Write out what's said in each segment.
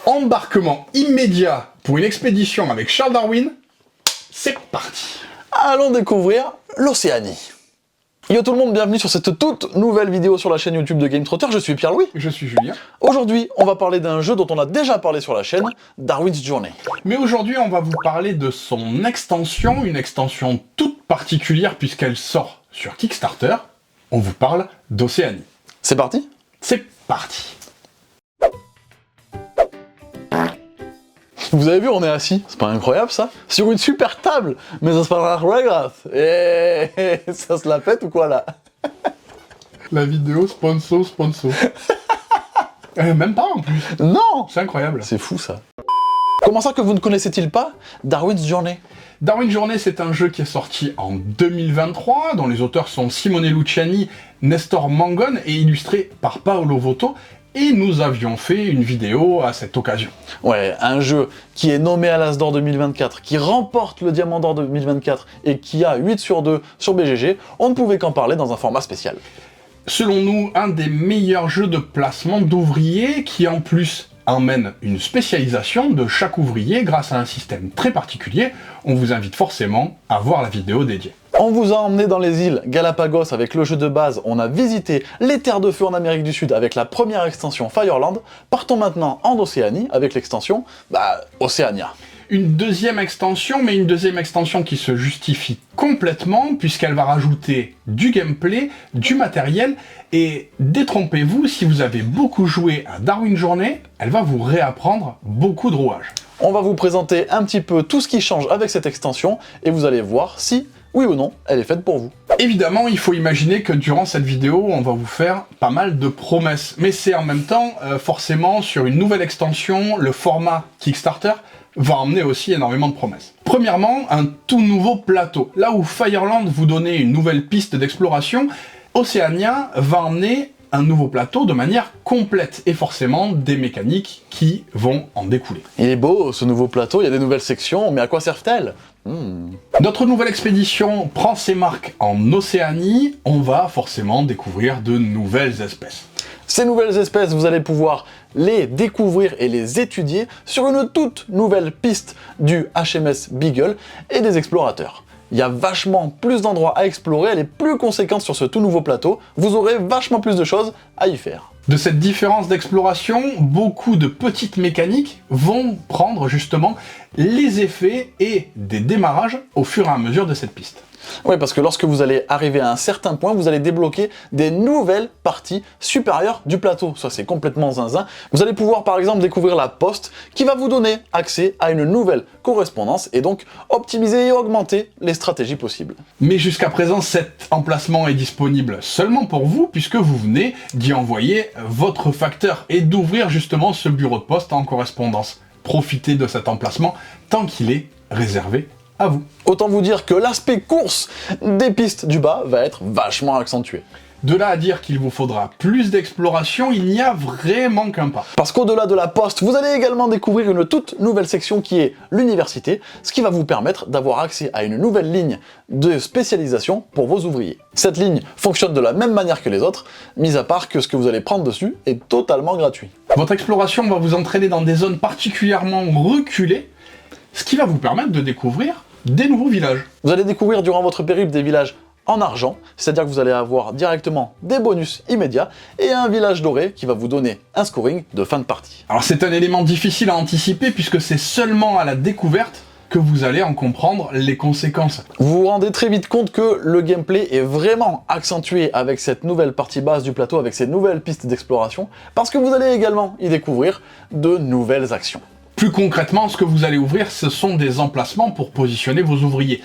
Embarquement immédiat pour une expédition avec Charles Darwin, c'est parti. Allons découvrir l'Océanie. Yo tout le monde, bienvenue sur cette toute nouvelle vidéo sur la chaîne YouTube de Game Trotter, je suis Pierre-Louis. Je suis Julien. Aujourd'hui, on va parler d'un jeu dont on a déjà parlé sur la chaîne, Darwin's Journey. Mais aujourd'hui, on va vous parler de son extension, une extension toute particulière puisqu'elle sort sur Kickstarter. On vous parle d'Océanie. C'est parti? C'est parti. Vous avez vu, on est assis, c'est pas incroyable ça? Sur une super table, mais ça se passe regarde. Et ça se la pète ou quoi là? La vidéo sponsor. Même pas en plus. Non! C'est incroyable. C'est fou ça. Comment ça que vous ne connaissez-il pas Darwin's Journey? Darwin's Journey, c'est un jeu qui est sorti en 2023, dont les auteurs sont Simone Luciani, Nestor Mangone et illustré par Paolo Votto. Et nous avions fait une vidéo à cette occasion. Ouais, un jeu qui est nommé à l'As d'Or 2024, qui remporte le Diamant d'Or 2024 et qui a 8 sur 2 sur BGG, on ne pouvait qu'en parler dans un format spécial. Selon nous, un des meilleurs jeux de placement d'ouvriers qui en plus emmène une spécialisation de chaque ouvrier grâce à un système très particulier. On vous invite forcément à voir la vidéo dédiée. On vous a emmené dans les îles Galapagos avec le jeu de base, on a visité les terres de feu en Amérique du Sud avec la première extension Fireland. Partons maintenant en Océanie avec l'extension Oceania. Une deuxième extension, mais une deuxième extension qui se justifie complètement puisqu'elle va rajouter du gameplay, du matériel et détrompez-vous, si vous avez beaucoup joué à Darwin's Journey, elle va vous réapprendre beaucoup de rouages. On va vous présenter un petit peu tout ce qui change avec cette extension et vous allez voir si, oui ou non, elle est faite pour vous. Évidemment, il faut imaginer que durant cette vidéo, on va vous faire pas mal de promesses. Mais c'est en même temps, forcément, sur une nouvelle extension, le format Kickstarter va emmener aussi énormément de promesses. Premièrement, un tout nouveau plateau. Là où Fireland vous donnait une nouvelle piste d'exploration, Oceania va emmener un nouveau plateau de manière complète et forcément des mécaniques qui vont en découler. Il est beau ce nouveau plateau, il y a des nouvelles sections, mais à quoi servent-elles? Notre nouvelle expédition prend ses marques en Océanie, on va forcément découvrir de nouvelles espèces. Ces nouvelles espèces, vous allez pouvoir les découvrir et les étudier sur une toute nouvelle piste du HMS Beagle et des explorateurs. Il y a vachement plus d'endroits à explorer, elle est plus conséquente sur ce tout nouveau plateau, vous aurez vachement plus de choses à y faire. De cette différence d'exploration, beaucoup de petites mécaniques vont prendre justement les effets et des démarrages au fur et à mesure de cette piste. Oui, parce que lorsque vous allez arriver à un certain point, vous allez débloquer des nouvelles parties supérieures du plateau. Ça, c'est complètement zinzin. Vous allez pouvoir, par exemple, découvrir la poste qui va vous donner accès à une nouvelle correspondance et donc optimiser et augmenter les stratégies possibles. Mais jusqu'à présent, cet emplacement est disponible seulement pour vous puisque vous venez d'y envoyer votre facteur et d'ouvrir justement ce bureau de poste en correspondance. Profitez de cet emplacement tant qu'il est réservé à vous. Autant vous dire que l'aspect course des pistes du bas va être vachement accentué. De là à dire qu'il vous faudra plus d'exploration, il n'y a vraiment qu'un pas. Parce qu'au-delà de la poste, vous allez également découvrir une toute nouvelle section qui est l'université, ce qui va vous permettre d'avoir accès à une nouvelle ligne de spécialisation pour vos ouvriers. Cette ligne fonctionne de la même manière que les autres, mis à part que ce que vous allez prendre dessus est totalement gratuit. Votre exploration va vous entraîner dans des zones particulièrement reculées, ce qui va vous permettre de découvrir des nouveaux villages. Vous allez découvrir durant votre périple des villages en argent, c'est-à-dire que vous allez avoir directement des bonus immédiats et un village doré qui va vous donner un scoring de fin de partie. Alors c'est un élément difficile à anticiper puisque c'est seulement à la découverte que vous allez en comprendre les conséquences. Vous vous rendez très vite compte que le gameplay est vraiment accentué avec cette nouvelle partie basse du plateau, avec ces nouvelles pistes d'exploration, parce que vous allez également y découvrir de nouvelles actions. Plus concrètement, ce que vous allez ouvrir, ce sont des emplacements pour positionner vos ouvriers.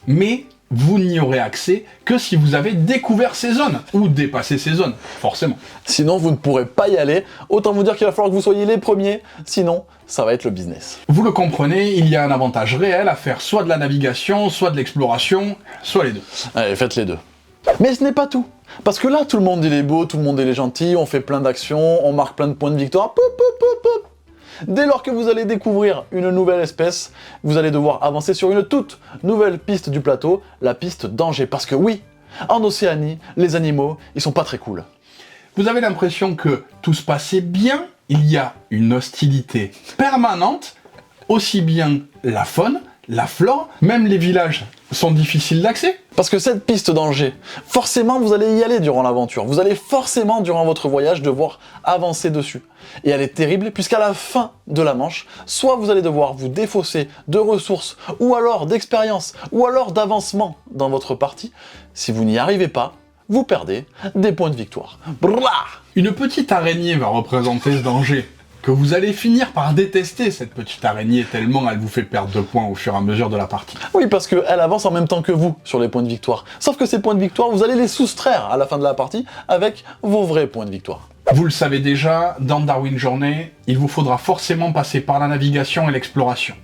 Mais vous n'y aurez accès que si vous avez découvert ces zones, ou dépassé ces zones, forcément. Sinon, vous ne pourrez pas y aller, autant vous dire qu'il va falloir que vous soyez les premiers, sinon, ça va être le business. Vous le comprenez, il y a un avantage réel à faire soit de la navigation, soit de l'exploration, soit les deux. Allez, faites les deux. Mais ce n'est pas tout, parce que là, tout le monde il est beau, tout le monde il est gentil, on fait plein d'actions, on marque plein de points de victoire, pop, pop, pop, pop. Dès lors que vous allez découvrir une nouvelle espèce, vous allez devoir avancer sur une toute nouvelle piste du plateau, la piste danger. Parce que oui, en Océanie, les animaux, ils sont pas très cool. Vous avez l'impression que tout se passait bien il y a une hostilité permanente, aussi bien la faune, la flore, même les villages sont difficiles d'accès. Parce que cette piste d'Angers, forcément vous allez y aller durant l'aventure. Vous allez forcément, durant votre voyage, devoir avancer dessus. Et elle est terrible, puisqu'à la fin de la manche, soit vous allez devoir vous défausser de ressources, ou alors d'expérience, ou alors d'avancement dans votre partie. Si vous n'y arrivez pas, vous perdez des points de victoire. Brrrah. Une petite araignée va représenter ce danger, que vous allez finir par détester, cette petite araignée, tellement elle vous fait perdre de points au fur et à mesure de la partie. Oui, parce qu'elle avance en même temps que vous sur les points de victoire. Sauf que ces points de victoire, vous allez les soustraire à la fin de la partie avec vos vrais points de victoire. Vous le savez déjà, dans Darwin Journey, il vous faudra forcément passer par la navigation et l'exploration.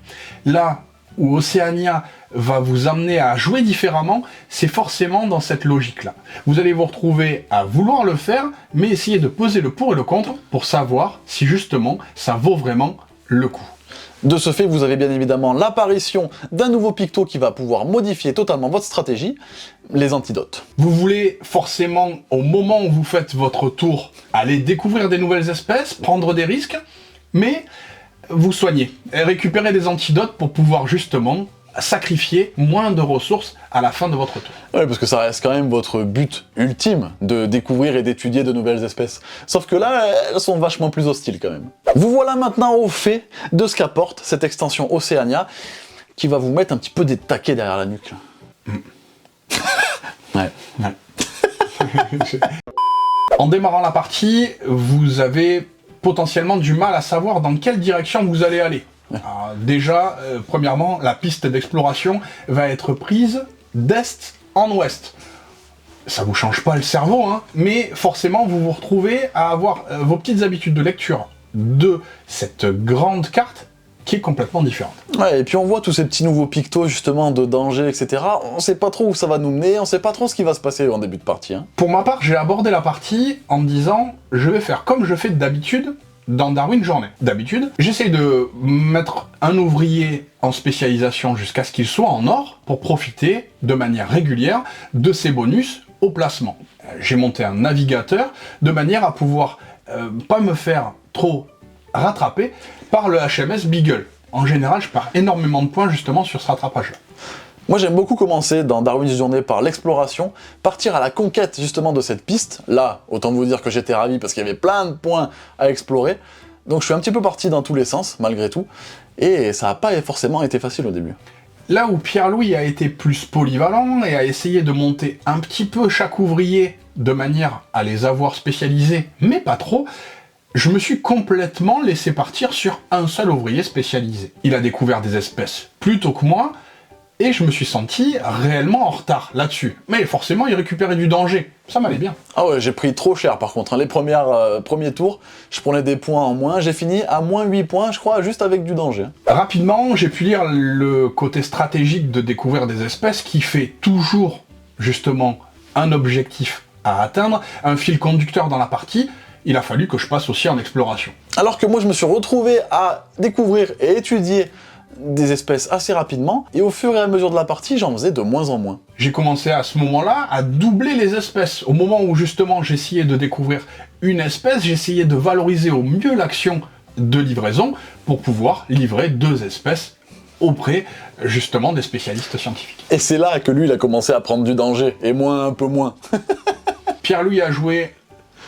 Là où Océania va vous amener à jouer différemment, c'est forcément dans cette logique-là. Vous allez vous retrouver à vouloir le faire, mais essayer de peser le pour et le contre pour savoir si justement ça vaut vraiment le coup. De ce fait, vous avez bien évidemment l'apparition d'un nouveau picto qui va pouvoir modifier totalement votre stratégie, les antidotes. Vous voulez forcément, au moment où vous faites votre tour, aller découvrir des nouvelles espèces, prendre des risques, mais vous soigner et récupérer des antidotes pour pouvoir justement sacrifier moins de ressources à la fin de votre tour. Oui, parce que ça reste quand même votre but ultime, de découvrir et d'étudier de nouvelles espèces. Sauf que là, elles sont vachement plus hostiles quand même. Vous voilà maintenant au fait de ce qu'apporte cette extension Océania, qui va vous mettre un petit peu des taquets derrière la nuque. Ouais. En démarrant la partie, vous avez potentiellement du mal à savoir dans quelle direction vous allez aller. Alors, déjà, premièrement, la piste d'exploration va être prise d'est en ouest. Ça vous change pas le cerveau, hein, mais forcément vous vous retrouvez à avoir vos petites habitudes de lecture de cette grande carte qui est complètement différente. Ouais, et puis on voit tous ces petits nouveaux pictos justement de danger, etc. On sait pas trop où ça va nous mener, on sait pas trop ce qui va se passer en début de partie. Hein. Pour ma part, j'ai abordé la partie en me disant, je vais faire comme je fais d'habitude dans Darwin Journey. D'habitude, j'essaye de mettre un ouvrier en spécialisation jusqu'à ce qu'il soit en or pour profiter de manière régulière de ses bonus au placement. J'ai monté un navigateur de manière à pouvoir pas me faire trop rattraper par le HMS Beagle. En général, je perds énormément de points justement sur ce rattrapage-là. Moi j'aime beaucoup commencer dans Darwin's Journey par l'exploration, partir à la conquête justement de cette piste. Là, autant vous dire que j'étais ravi parce qu'il y avait plein de points à explorer. Donc je suis un petit peu parti dans tous les sens, malgré tout. Et ça n'a pas forcément été facile au début. Là où Pierre-Louis a été plus polyvalent et a essayé de monter un petit peu chaque ouvrier de manière à les avoir spécialisés, mais pas trop, je me suis complètement laissé partir sur un seul ouvrier spécialisé. Il a découvert des espèces plus tôt que moi, et je me suis senti réellement en retard là-dessus. Mais forcément, il récupérait du danger. Ça m'allait bien. Ah ouais, j'ai pris trop cher par contre. Les premiers tours, je prenais des points en moins. J'ai fini à moins 8 points, je crois, juste avec du danger. Rapidement, j'ai pu lire le côté stratégique de découvrir des espèces qui fait toujours, justement, un objectif à atteindre, un fil conducteur dans la partie. Il a fallu que je passe aussi en exploration. Alors que moi, je me suis retrouvé à découvrir et étudier des espèces assez rapidement, et au fur et à mesure de la partie, j'en faisais de moins en moins. J'ai commencé à ce moment-là à doubler les espèces. Au moment où justement j'essayais de découvrir une espèce, j'essayais de valoriser au mieux l'action de livraison pour pouvoir livrer 2 espèces auprès justement des spécialistes scientifiques. Et c'est là que lui, il a commencé à prendre du danger, et moi un peu moins. Pierre-Louis a joué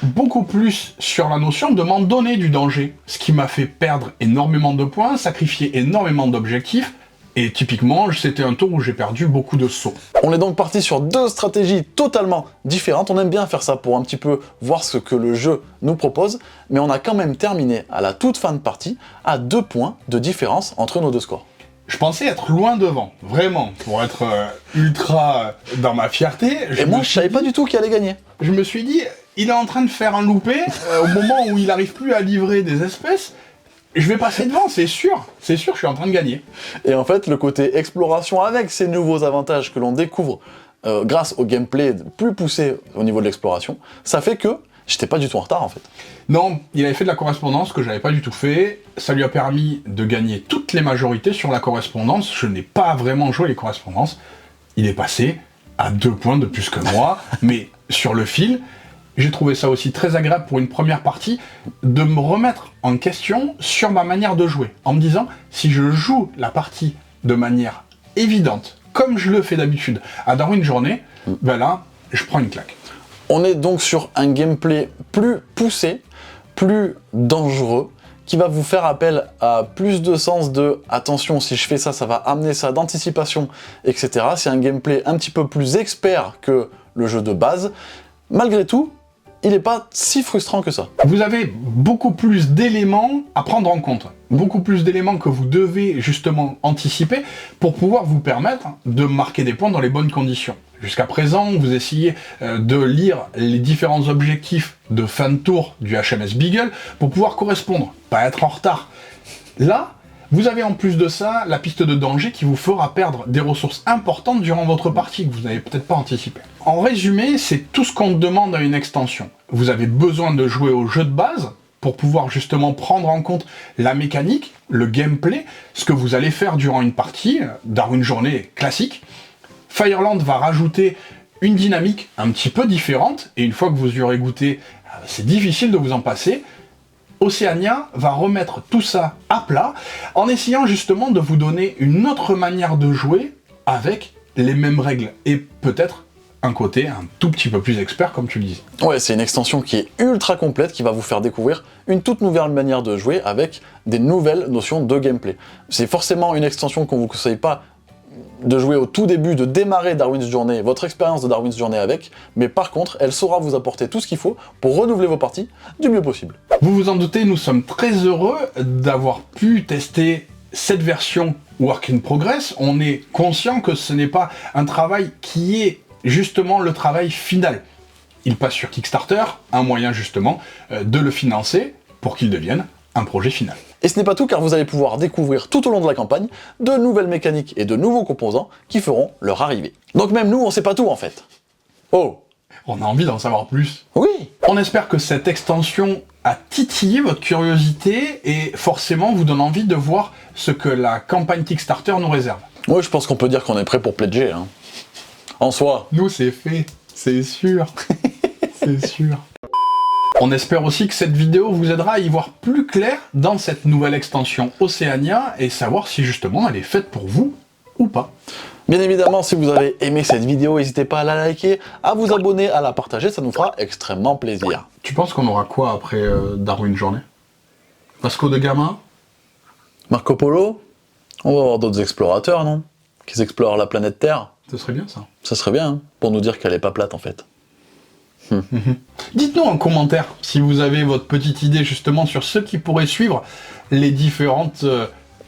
beaucoup plus sur la notion de m'en donner du danger, ce qui m'a fait perdre énormément de points, sacrifier énormément d'objectifs, et typiquement, c'était un tour où j'ai perdu beaucoup de sauts. On est donc parti sur 2 stratégies totalement différentes, on aime bien faire ça pour un petit peu voir ce que le jeu nous propose, mais on a quand même terminé à la toute fin de partie à 2 points de différence entre nos 2 scores. Je pensais être loin devant, vraiment, pour être ultra dans ma fierté. Et moi, je savais pas du tout qui allait gagner. Je me suis dit, il est en train de faire un loupé, au moment où il n'arrive plus à livrer des espèces, je vais passer devant, c'est sûr, je suis en train de gagner. Et en fait, le côté exploration avec ces nouveaux avantages que l'on découvre grâce au gameplay plus poussé au niveau de l'exploration, ça fait que j'étais pas du tout en retard en fait. Non, il avait fait de la correspondance que j'avais pas du tout fait, ça lui a permis de gagner toutes les majorités sur la correspondance, je n'ai pas vraiment joué les correspondances, il est passé à 2 points de plus que moi, mais sur le fil, J'ai trouvé ça aussi très agréable pour une première partie, de me remettre en question sur ma manière de jouer, en me disant, si je joue la partie de manière évidente, comme je le fais d'habitude à Darwin Journey, ben là, je prends une claque. On est donc sur un gameplay plus poussé, plus dangereux, qui va vous faire appel à plus de sens de « attention, si je fais ça, ça va amener ça d'anticipation, etc. » C'est un gameplay un petit peu plus expert que le jeu de base. Malgré tout, il n'est pas si frustrant que ça. Vous avez beaucoup plus d'éléments à prendre en compte, beaucoup plus d'éléments que vous devez justement anticiper pour pouvoir vous permettre de marquer des points dans les bonnes conditions. Jusqu'à présent, vous essayez de lire les différents objectifs de fin de tour du HMS Beagle pour pouvoir correspondre, pas être en retard. Là, vous avez en plus de ça la piste de danger qui vous fera perdre des ressources importantes durant votre partie que vous n'avez peut-être pas anticipé. En résumé, c'est tout ce qu'on demande à une extension. Vous avez besoin de jouer au jeu de base pour pouvoir justement prendre en compte la mécanique, le gameplay, ce que vous allez faire durant une partie, Darwin Journey classique. Fireland va rajouter une dynamique un petit peu différente, et une fois que vous y aurez goûté, c'est difficile de vous en passer. Oceania va remettre tout ça à plat, en essayant justement de vous donner une autre manière de jouer avec les mêmes règles, et peut-être un côté un tout petit peu plus expert, comme tu le disais. Ouais, c'est une extension qui est ultra complète, qui va vous faire découvrir une toute nouvelle manière de jouer avec des nouvelles notions de gameplay. C'est forcément une extension qu'on ne vous conseille pas de jouer au tout début, de démarrer Darwin's Journey, votre expérience de Darwin's Journey avec, mais par contre, elle saura vous apporter tout ce qu'il faut pour renouveler vos parties du mieux possible. Vous vous en doutez, nous sommes très heureux d'avoir pu tester cette version Work in Progress. On est conscient que ce n'est pas un travail qui est justement le travail final. Il passe sur Kickstarter, un moyen justement de le financer pour qu'il devienne un projet final. Et ce n'est pas tout, car vous allez pouvoir découvrir tout au long de la campagne de nouvelles mécaniques et de nouveaux composants qui feront leur arrivée. Donc même nous, on sait pas tout en fait. Oh! On a envie d'en savoir plus. Oui! On espère que cette extension a titillé votre curiosité et forcément vous donne envie de voir ce que la campagne Kickstarter nous réserve. Oui, je pense qu'on peut dire qu'on est prêt pour pledger, hein. En soi. Nous, c'est fait, c'est sûr. C'est sûr. On espère aussi que cette vidéo vous aidera à y voir plus clair dans cette nouvelle extension Oceania et savoir si justement elle est faite pour vous ou pas. Bien évidemment, si vous avez aimé cette vidéo, n'hésitez pas à la liker, à vous abonner, à la partager, ça nous fera extrêmement plaisir. Tu penses qu'on aura quoi après Darwin Journey? Vasco de Gama? Marco Polo? On va avoir d'autres explorateurs, non? Qui explorent la planète Terre. Ce serait bien ça. Ça serait bien, hein, pour nous dire qu'elle est pas plate en fait. Dites-nous en commentaire si vous avez votre petite idée justement sur ceux qui pourraient suivre les différentes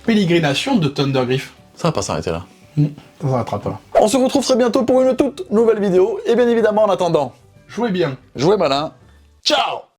pérégrinations de Thundergriff. Ça va pas s'arrêter là. Ça s'arrêtera pas. On se retrouve très bientôt pour une toute nouvelle vidéo, et bien évidemment en attendant, Jouez bien. jouez malin, ciao!